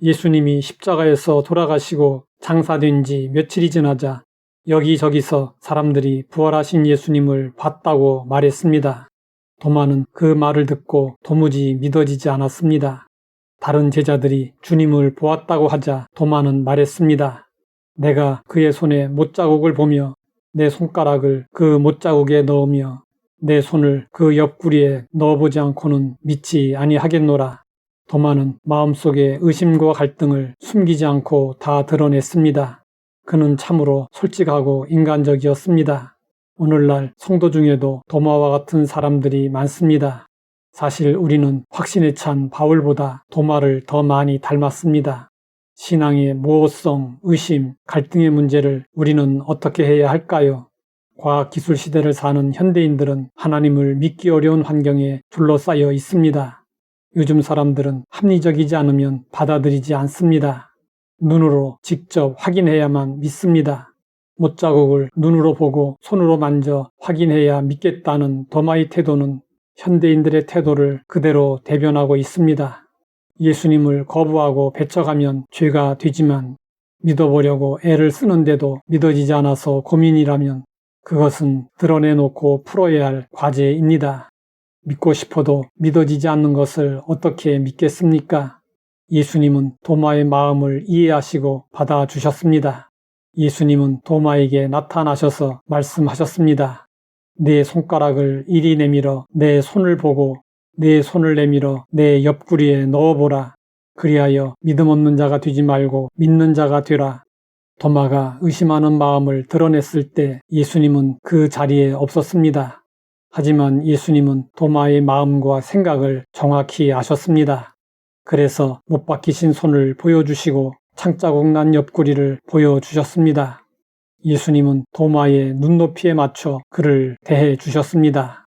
예수님이 십자가에서 돌아가시고 장사된 지 며칠이 지나자 여기저기서 사람들이 부활하신 예수님을 봤다고 말했습니다. 도마는 그 말을 듣고 도무지 믿어지지 않았습니다. 다른 제자들이 주님을 보았다고 하자 도마는 말했습니다. 내가 그의 손에 못자국을 보며 내 손가락을 그 못자국에 넣으며 내 손을 그 옆구리에 넣어보지 않고는 믿지 아니하겠노라. 도마는 마음속에 의심과 갈등을 숨기지 않고 다 드러냈습니다. 그는 참으로 솔직하고 인간적이었습니다. 오늘날 성도 중에도 도마와 같은 사람들이 많습니다. 사실 우리는 확신에 찬 바울보다 도마를 더 많이 닮았습니다. 신앙의 모호성, 의심, 갈등의 문제를 우리는 어떻게 해야 할까요? 과학기술 시대를 사는 현대인들은 하나님을 믿기 어려운 환경에 둘러싸여 있습니다. 요즘 사람들은 합리적이지 않으면 받아들이지 않습니다. 눈으로 직접 확인해야만 믿습니다. 못자국을 눈으로 보고 손으로 만져 확인해야 믿겠다는 도마의 태도는 현대인들의 태도를 그대로 대변하고 있습니다. 예수님을 거부하고 배척하면 죄가 되지만 믿어보려고 애를 쓰는데도 믿어지지 않아서 고민이라면 그것은 드러내놓고 풀어야 할 과제입니다. 믿고 싶어도 믿어지지 않는 것을 어떻게 믿겠습니까? 예수님은 도마의 마음을 이해하시고 받아주셨습니다. 예수님은 도마에게 나타나셔서 말씀하셨습니다. 내 손가락을 이리 내밀어 내 손을 보고 내 손을 내밀어 내 옆구리에 넣어보라. 그리하여 믿음 없는 자가 되지 말고 믿는 자가 되라. 도마가 의심하는 마음을 드러냈을 때 예수님은 그 자리에 없었습니다. 하지만 예수님은 도마의 마음과 생각을 정확히 아셨습니다. 그래서 못 박히신 손을 보여주시고 창자국 난 옆구리를 보여주셨습니다. 예수님은 도마의 눈높이에 맞춰 그를 대해 주셨습니다.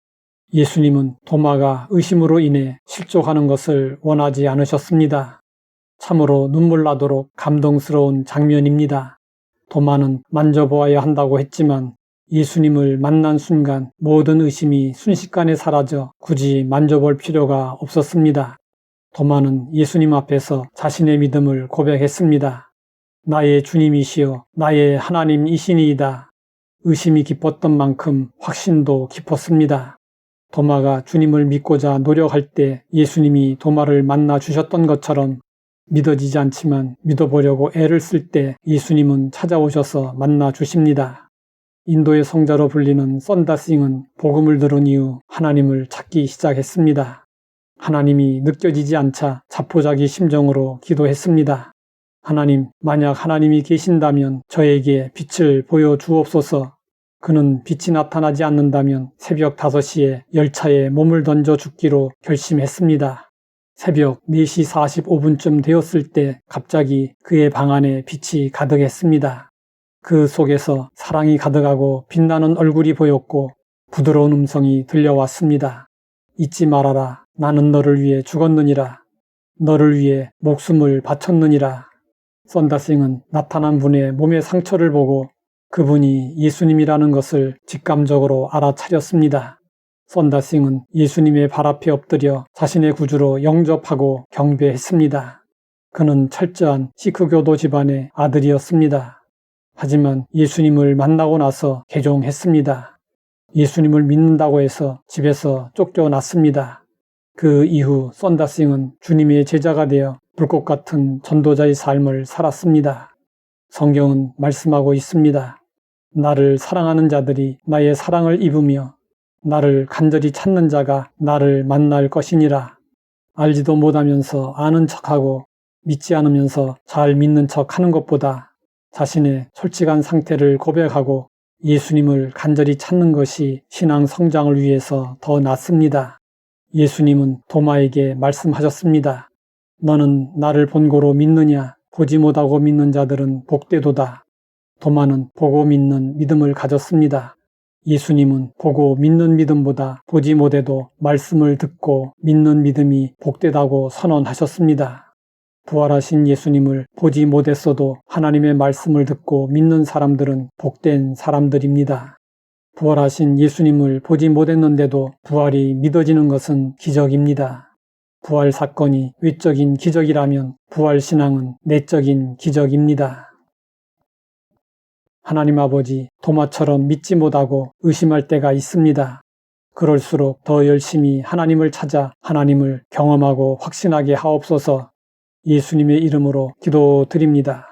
예수님은 도마가 의심으로 인해 실족하는 것을 원하지 않으셨습니다. 참으로 눈물 나도록 감동스러운 장면입니다. 도마는 만져보아야 한다고 했지만 예수님을 만난 순간 모든 의심이 순식간에 사라져 굳이 만져볼 필요가 없었습니다. 도마는 예수님 앞에서 자신의 믿음을 고백했습니다. 나의 주님이시여 나의 하나님이시니이다. 의심이 깊었던 만큼 확신도 깊었습니다. 도마가 주님을 믿고자 노력할 때 예수님이 도마를 만나 주셨던 것처럼 믿어지지 않지만 믿어보려고 애를 쓸 때 예수님은 찾아오셔서 만나 주십니다. 인도의 성자로 불리는 썬다싱은 복음을 들은 이후 하나님을 찾기 시작했습니다. 하나님이 느껴지지 않자 자포자기 심정으로 기도했습니다. 하나님, 만약 하나님이 계신다면 저에게 빛을 보여주옵소서. 그는 빛이 나타나지 않는다면 새벽 5시에 열차에 몸을 던져 죽기로 결심했습니다. 새벽 4시 45분쯤 되었을 때 갑자기 그의 방 안에 빛이 가득했습니다. 그 속에서 사랑이 가득하고 빛나는 얼굴이 보였고 부드러운 음성이 들려왔습니다. 잊지 말아라. 나는 너를 위해 죽었느니라. 너를 위해 목숨을 바쳤느니라. 썬다싱은 나타난 분의 몸의 상처를 보고 그분이 예수님이라는 것을 직감적으로 알아차렸습니다. 썬다싱은 예수님의 발 앞에 엎드려 자신의 구주로 영접하고 경배했습니다. 그는 철저한 시크교도 집안의 아들이었습니다. 하지만 예수님을 만나고 나서 개종했습니다. 예수님을 믿는다고 해서 집에서 쫓겨났습니다. 그 이후 썬다싱은 주님의 제자가 되어 불꽃 같은 전도자의 삶을 살았습니다. 성경은 말씀하고 있습니다. 나를 사랑하는 자들이 나의 사랑을 입으며 나를 간절히 찾는 자가 나를 만날 것이니라. 알지도 못하면서 아는 척하고 믿지 않으면서 잘 믿는 척하는 것보다 자신의 솔직한 상태를 고백하고 예수님을 간절히 찾는 것이 신앙 성장을 위해서 더 낫습니다. 예수님은 도마에게 말씀하셨습니다. 너는 나를 본고로 믿느냐? 보지 못하고 믿는 자들은 복되도다. 도마는 보고 믿는 믿음을 가졌습니다. 예수님은 보고 믿는 믿음보다 보지 못해도 말씀을 듣고 믿는 믿음이 복되다고 선언하셨습니다. 부활하신 예수님을 보지 못했어도 하나님의 말씀을 듣고 믿는 사람들은 복된 사람들입니다. 부활하신 예수님을 보지 못했는데도 부활이 믿어지는 것은 기적입니다. 부활 사건이 외적인 기적이라면 부활 신앙은 내적인 기적입니다. 하나님 아버지, 도마처럼 믿지 못하고 의심할 때가 있습니다. 그럴수록 더 열심히 하나님을 찾아 하나님을 경험하고 확신하게 하옵소서. 예수님의 이름으로 기도드립니다.